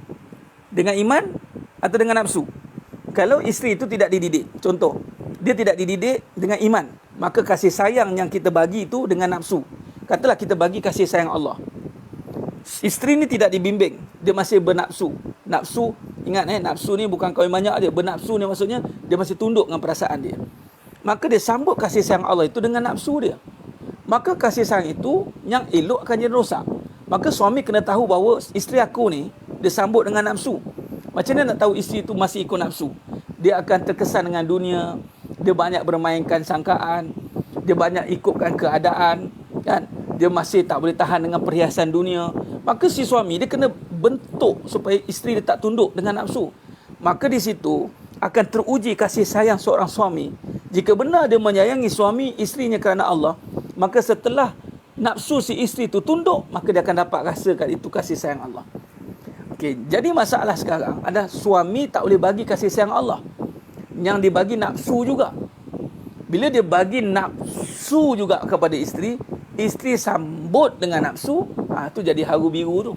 Dengan iman atau dengan nafsu? Kalau isteri itu tidak dididik, contoh, dia tidak dididik dengan iman, maka kasih sayang yang kita bagi itu dengan nafsu. Katalah kita bagi kasih sayang Allah, isteri ni tidak dibimbing, dia masih bernafsu. Nafsu Ingat nafsu ni bukan kahwin banyak dia. Bernafsu ni maksudnya dia masih tunduk dengan perasaan dia. Maka dia sambut kasih sayang Allah itu dengan nafsu dia. Maka kasih sayang itu yang elok akan jadi rosak. Maka suami kena tahu bahawa isteri aku ni dia sambut dengan nafsu. Macam mana nak tahu isteri itu masih ikut nafsu? Dia akan terkesan dengan dunia, dia banyak bermainkan sangkaan, dia banyak ikutkan keadaan, kan? Dia masih tak boleh tahan dengan perhiasan dunia. Maka si suami dia kena bentuk supaya isteri dia tak tunduk dengan nafsu. Maka di situ akan teruji kasih sayang seorang suami. Jika benar dia menyayangi suami isterinya kerana Allah, maka setelah nafsu si isteri itu tunduk, maka dia akan dapat rasakan itu kasih sayang Allah. Okey, jadi masalah sekarang ada suami tak boleh bagi kasih sayang Allah. Yang dibagi nafsu juga. Bila dia bagi nafsu juga kepada isteri, isteri sambut dengan nafsu, itu jadi haru biru tu.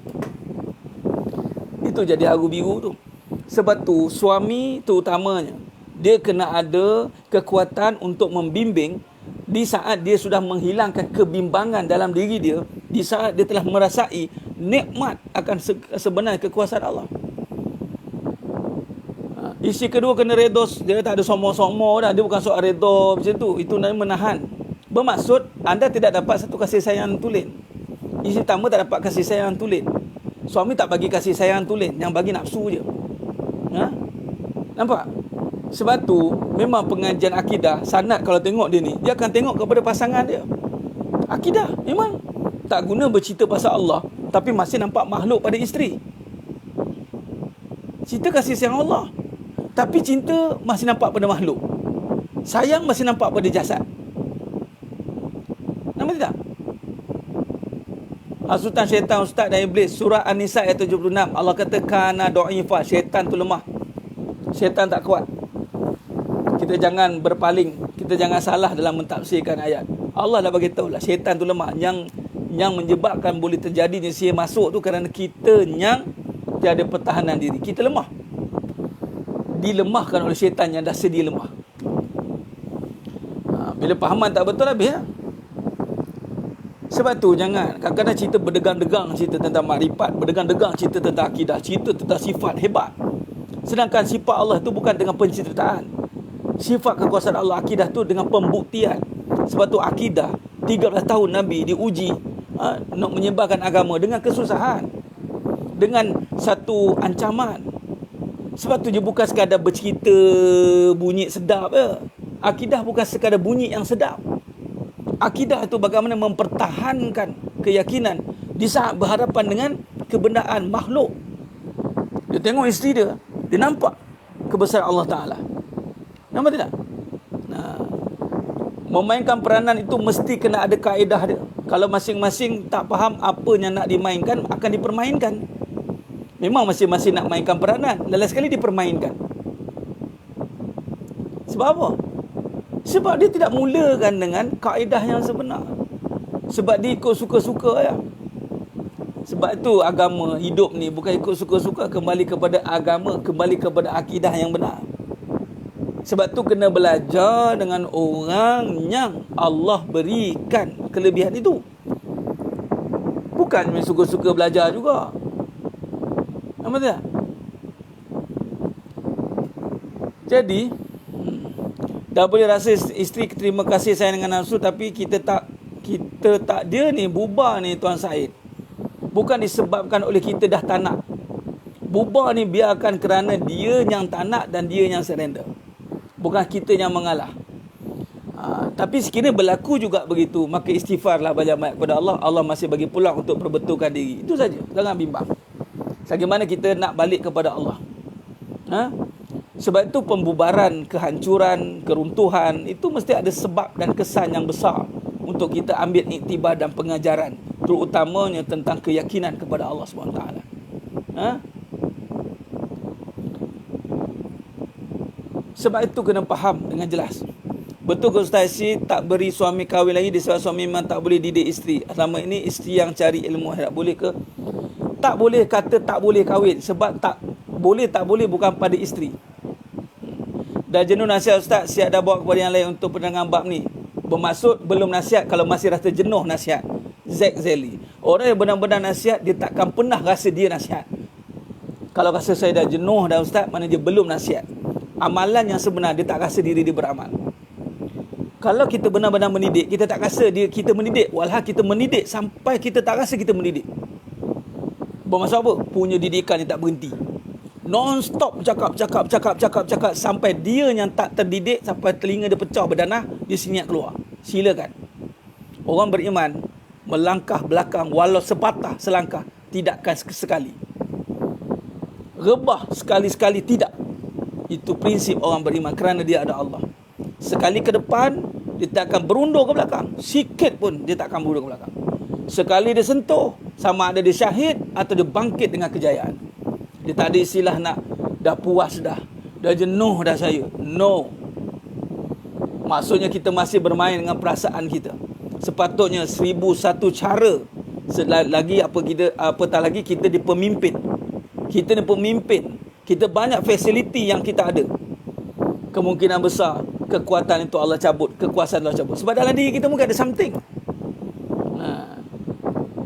Itu jadi haru biru tu. Sebab tu suami terutamanya dia kena ada kekuatan untuk membimbing di saat dia sudah menghilangkan kebimbangan dalam diri dia, di saat dia telah merasai nikmat akan sebenar kekuasaan Allah. Isi kedua kena redha, dia tak ada sombong-sombong dah, dia bukan soal redha macam tu. Itu namanya menahan. Bermaksud anda tidak dapat satu kasih sayang tulen. Isi pertama tak dapat kasih sayang tulen. Suami tak bagi kasih sayang tulen, yang bagi nafsu je. Nampak? Sebab tu memang pengajian akidah sanad kalau tengok dia ni, dia akan tengok kepada pasangan dia. Akidah memang tak guna bercerita pasal Allah, tapi masih nampak makhluk pada isteri. Cerita kasih sayang Allah, tapi cinta masih nampak pada makhluk. Sayang masih nampak pada jasad. Nampak tidak? Hasutan syaitan, ustaz dan iblis. Surah An-Nisa ayat 76. Allah kata kana dha'ifa, syaitan tu lemah. Syaitan tak kuat. Kita jangan berpaling, kita jangan salah dalam mentafsirkan ayat. Allah dah bagi tahu lah syaitan tu lemah. Yang menyebabkan boleh terjadinya sihir masuk tu kerana kita yang tiada pertahanan diri. Kita lemah. Dilemahkan oleh syaitan yang dah sedia lemah. Bila pahaman tak betul habis ya. Sebab tu jangan kadang-kadang cerita berdegang-degang cerita tentang makrifat, berdegang-degang cerita tentang akidah, cerita tentang sifat hebat. Sedangkan sifat Allah tu bukan dengan penceritaan. Sifat kekuasaan Allah, akidah tu dengan pembuktian. Sebab tu akidah 13 tahun Nabi diuji nak menyebarkan agama dengan kesusahan, dengan satu ancaman. Sebab tu dia bukan sekadar bercerita bunyi sedap ya. Akidah bukan sekadar bunyi yang sedap. Akidah itu bagaimana mempertahankan keyakinan di saat berhadapan dengan kebenaran makhluk. Dia tengok isteri dia, dia nampak kebesaran Allah Ta'ala. Nampak tidak? Memainkan peranan itu mesti kena ada kaedah dia. Kalau masing-masing tak faham apa yang nak dimainkan, akan dipermainkan. Memang masing-masing nak mainkan peranan, last sekali dipermainkan. Sebab apa? Sebab dia tidak mulakan dengan kaedah yang sebenar. Sebab dia ikut suka-suka ya. Sebab itu agama hidup ni bukan ikut suka-suka, kembali kepada agama, kembali kepada akidah yang benar. Sebab tu kena belajar dengan orang yang Allah berikan kelebihan itu. Bukan suka-suka belajar juga. Nampak tak? Jadi dah boleh rasa isteri terima kasih sayang dengan nafsu, tapi kita tak dia ni bubar ni Tuan Said. Bukan disebabkan oleh kita dah tak nak. Bubar ni biarkan kerana dia yang tak nak dan dia yang surrender. Bukan kita yang mengalah. Tapi sekiranya berlaku juga begitu, maka istighfarlah banyak-banyak kepada Allah. Allah masih bagi peluang untuk perbetulkan diri. Itu saja. Jangan bimbang. Bagaimana kita nak balik kepada Allah. Sebab itu pembubaran, kehancuran, keruntuhan itu mesti ada sebab dan kesan yang besar untuk kita ambil iktibar dan pengajaran, terutamanya tentang keyakinan kepada Allah SWT. Sebab itu kena faham dengan jelas. Betul ke Ustaz si tak beri suami kahwin lagi disebab suami memang tak boleh didik isteri? Selama ini isteri yang cari ilmu akhirat, boleh ke? Tak boleh kata tak boleh kahwin, sebab tak boleh bukan pada isteri. Dah jenuh nasihat Ustaz, siap dah bawa kepada yang lain untuk penerangan bab ni. Bermaksud belum nasihat kalau masih rasa jenuh nasihat. Zack Zeli. Orang yang benar-benar nasihat, dia takkan pernah rasa dia nasihat. Kalau rasa saya dah jenuh dah ustaz, mana dia belum nasihat. Amalan yang sebenar, dia tak rasa diri dia beramal. Kalau kita benar-benar mendidik, kita tak rasa kita mendidik. Walhal kita mendidik sampai kita tak rasa kita mendidik. Bermaksud apa? Punya didikan yang tak berhenti. Non-stop cakap sampai dia yang tak terdidik, sampai telinga dia pecah berdanah, dia senyap keluar. Silakan. Orang beriman melangkah belakang walau sepatah selangkah, tidakkan sekali. Rebah sekali-sekali tidak. Itu prinsip orang beriman, kerana dia ada Allah. Sekali ke depan, dia tak akan berundur ke belakang. Sikit pun dia tak akan berundur ke belakang. Sekali dia sentuh, sama ada dia syahid atau dia bangkit dengan kejayaan. Dia tak ada istilah nak dah puas dah jenuh dah saya. No. Maksudnya kita masih bermain dengan perasaan kita. Sepatutnya 1001 cara. Lagi apatah lagi kita di pemimpin. Kita ni pemimpin. Kita banyak fasiliti yang kita ada. Kemungkinan besar kekuatan itu Allah cabut, kekuasaan Allah cabut. Sebab dalam diri kita mungkin ada something.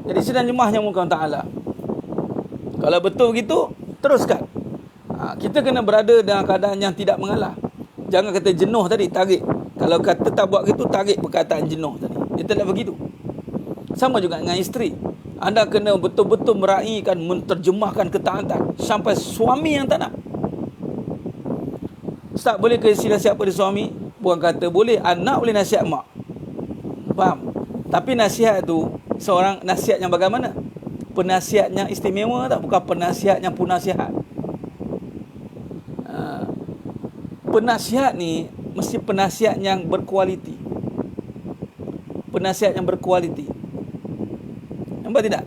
Jadi sidang jemaah yang mungkin ta'ala, kalau betul begitu, teruskan. Kita kena berada dalam keadaan yang tidak mengalah. Jangan kata jenuh tadi, tarik. Kalau kata tak buat gitu, tarik perkataan jenuh tadi. Dia tak begitu. Sama juga dengan isteri. Anda kena betul-betul meraihkan, menterjemahkan ketaatan sampai suami yang tak nak. Ustaz, boleh ke nasihat pada suami? Bukan kata boleh, anak boleh nasihat mak. Faham? Tapi nasihat tu, seorang nasihat yang bagaimana? Penasihat yang istimewa tak? Bukan penasihat yang punasihat. Penasihat ni mesti penasihat yang berkualiti. Penasihat yang berkualiti. Nampak tidak?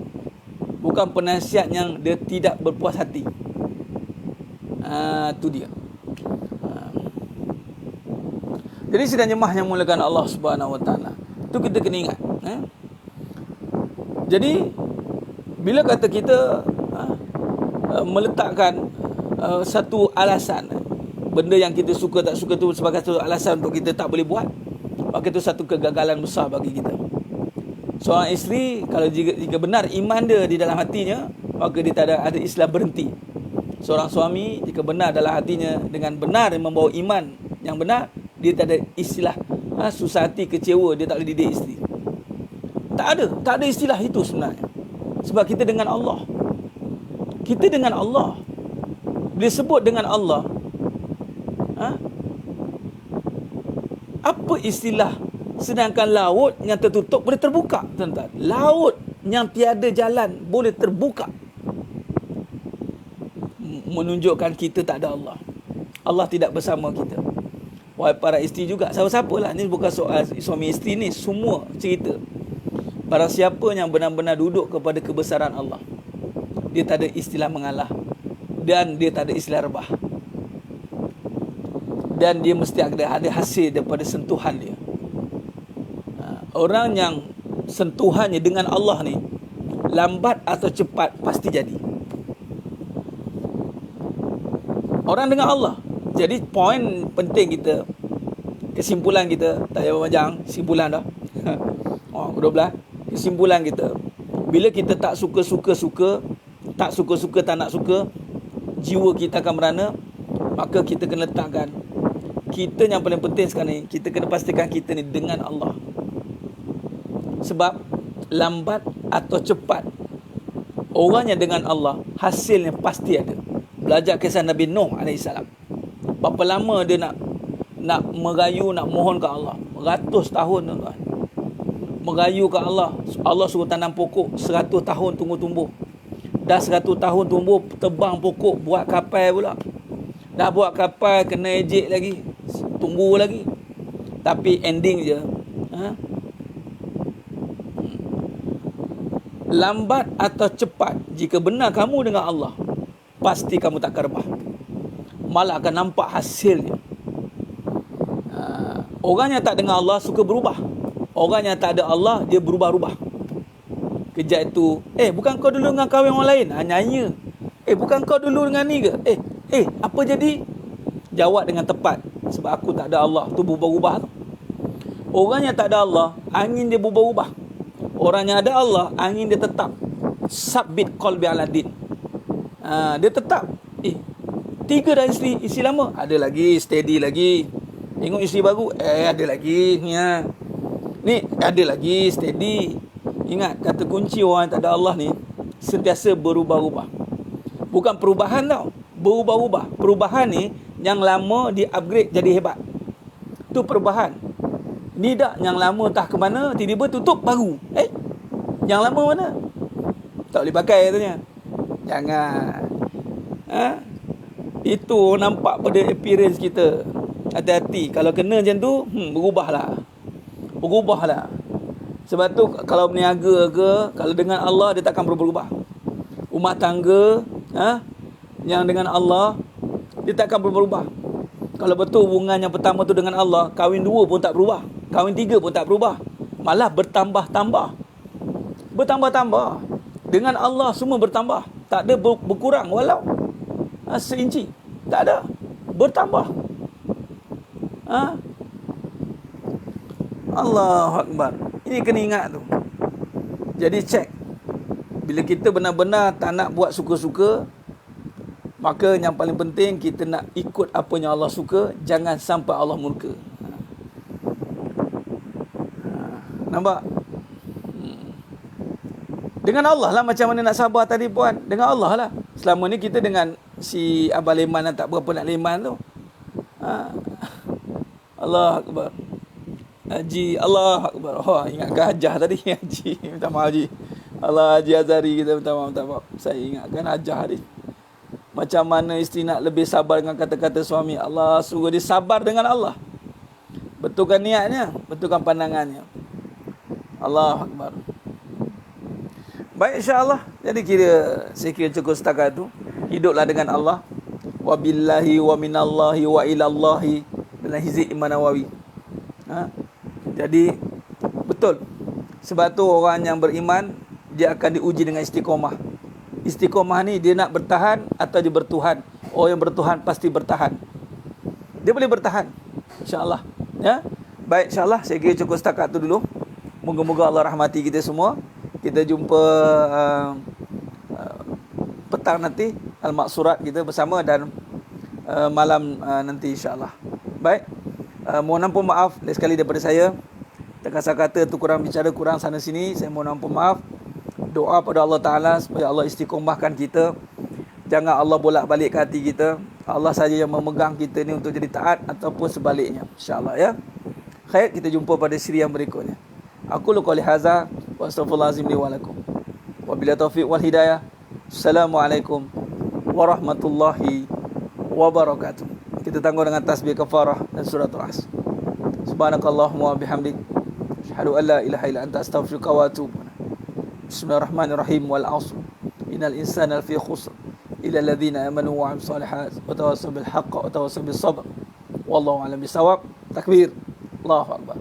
Bukan penasihat yang dia tidak berpuas hati. Itu dia. Jadi sidang jemaah yang mulakan Allah Subhanahu Wa Taala, itu kita kena ingat. Jadi bila kata kita meletakkan satu alasan, benda yang kita suka tak suka tu sebagai satu alasan untuk kita tak boleh buat, maka itu satu kegagalan besar bagi kita. Seorang isteri, kalau jika benar iman dia di dalam hatinya, maka dia tak ada istilah berhenti. Seorang suami, jika benar dalam hatinya dengan benar membawa iman yang benar, dia tak ada istilah susah hati, kecewa, dia tak boleh didik isteri. Tak ada istilah itu sebenarnya. Sebab kita dengan Allah. Kita dengan Allah. Bila sebut dengan Allah, apa istilah? Sedangkan laut yang tertutup boleh terbuka, tuan-tuan. Laut yang tiada jalan boleh terbuka. Menunjukkan kita tak ada Allah. Allah tidak bersama kita. Wahai para isteri juga, siapa-siapa lah, ni bukan soal suami isteri ni, semua cerita. Barang siapa yang benar-benar duduk kepada kebesaran Allah, dia tak ada istilah mengalah, dan dia tak ada istilah rebah, dan dia mesti ada hasil daripada sentuhan dia. Orang yang sentuhannya dengan Allah ni, lambat atau cepat pasti jadi. Orang dengan Allah. Jadi poin penting kita, kesimpulan kita, tak payah panjang, kesimpulan dah. 12. Kesimpulan kita, bila kita tak suka-suka, tak suka-suka, tak nak suka, jiwa kita akan merana, maka kita kena letakkan, kita yang paling penting sekarang ni, kita kena pastikan kita ni dengan Allah. Sebab lambat atau cepat, orang yang dengan Allah, hasilnya pasti ada. Belajar kisah Nabi Nuh AS. Berapa lama dia nak merayu, nak mohon ke Allah? Ratus tahun, tuan-tuan. Merayu ke Allah. Allah suruh tanam pokok, 100 tahun tunggu tumbuh. Dah 100 tahun tumbuh, tebang pokok, buat kapal pula. Dah buat kapal, kena ejek lagi, tunggu lagi. Tapi ending je, lambat atau cepat, jika benar kamu dengan Allah, pasti kamu tak akan rebah, malah akan nampak hasilnya. Orang yang tak dengan Allah suka berubah. Orang yang tak ada Allah, dia berubah-ubah. Kejap itu, bukan kau dulu dengan kahwin orang lain? Nyanyi. Bukan kau dulu dengan ni ke? Apa jadi? Jawab dengan tepat. Sebab aku tak ada Allah, tu berubah-ubah tu. Orang yang tak ada Allah, angin dia berubah-ubah. Orang yang ada Allah, angin dia tetap. Sabbit qalbi ala din. Dia tetap tiga dah isteri lama, ada lagi steady lagi. Tengok isteri baru, ada lagi ni ada lagi steady. Ingat, kata kunci orang yang tak ada Allah ni sentiasa berubah-ubah. Bukan perubahan tau, berubah-ubah. Perubahan ni yang lama di upgrade jadi hebat, tu perubahan. Ni dah yang lama entah ke mana, tiba-tiba tutup baru. Yang lama mana? Tak boleh pakai katanya. Jangan. Itu nampak pada appearance kita. Hati-hati. Kalau kena macam tu, berubahlah. Sebab tu kalau berniaga ke, kalau dengan Allah dia takkan berubah. Rumah tangga, yang dengan Allah dia takkan berubah. Kalau betul hubungan yang pertama tu dengan Allah, kahwin 2 pun tak berubah, kahwin 3 pun tak berubah, malah bertambah-tambah. Dengan Allah semua bertambah, tak ada berkurang walau seinci, tak ada, bertambah. Allahu Akbar. Ini kena ingat tu. Jadi cek. Bila kita benar-benar tak nak buat suka-suka, maka yang paling penting kita nak ikut apa yang Allah suka, jangan sampai Allah murka. Nampak? Dengan Allah lah, macam mana nak sabar tadi puan. Dengan Allah lah. Selama ni kita dengan si Abang Leman yang tak berapa nak leman tu. Allah Akbar. Haji, Allah Akbar. Ingatkan Hajah tadi. Haji, minta maaf Haji. Allah, Haji Azhari kita minta maaf. Saya ingatkan Hajah tadi. Macam mana isteri nak lebih sabar dengan kata-kata suami. Allah suruh dia sabar dengan Allah. Betulkan niatnya, betulkan pandangannya. Allah Akbar. Baik, insyaAllah. Jadi saya kira cukup setakat tu. Hiduplah dengan Allah. Wabillahi wa minallahi wa ilallahi. Dalam Hizib Imam Nawawi. Jadi betul. Sebab tu orang yang beriman, dia akan diuji dengan istiqomah. Istiqomah ni dia nak bertahan atau dia bertuhan. Orang yang bertuhan pasti bertahan. Dia boleh bertahan, insyaAllah. Baik, insyaAllah saya kira cukup setakat tu dulu. Moga-moga Allah rahmati kita semua. Kita jumpa petang nanti Al-Maqsurat kita bersama, dan malam nanti insyaAllah. Baik, mohon ampun maaf sekali daripada saya. Kata-kata tu kurang bicara, kurang sana sini, saya mohon ampun maaf. Doa pada Allah Ta'ala supaya Allah istiqomahkan kita. Jangan Allah bolak-balik ke hati kita. Allah saja yang memegang kita ni untuk jadi taat ataupun sebaliknya, insyaAllah ya. Khair, kita jumpa pada siri yang berikutnya. Aku qouli hadza wa astaghfirullahalazim li wa lakum. Wabillahi taufiq wal hidayah. Assalamualaikum warahmatullahi wabarakatuh. Kita tangguh dengan tasbih kafarah dan suratul As. Subhanakallahumma wa bihamdik, asyhadu an la ilaha illa anta, astaghfiruka wa atubu ilaik. Bismillahirrahmanirrahim. Wal 'asr innal insana lafi khusr illa alladhina amanu wa 'amilus solihat wa tawassaw bil haqq wa tawassaw bis sabr. Wallahu a'lam bisawab. Takbir. Allahu akbar.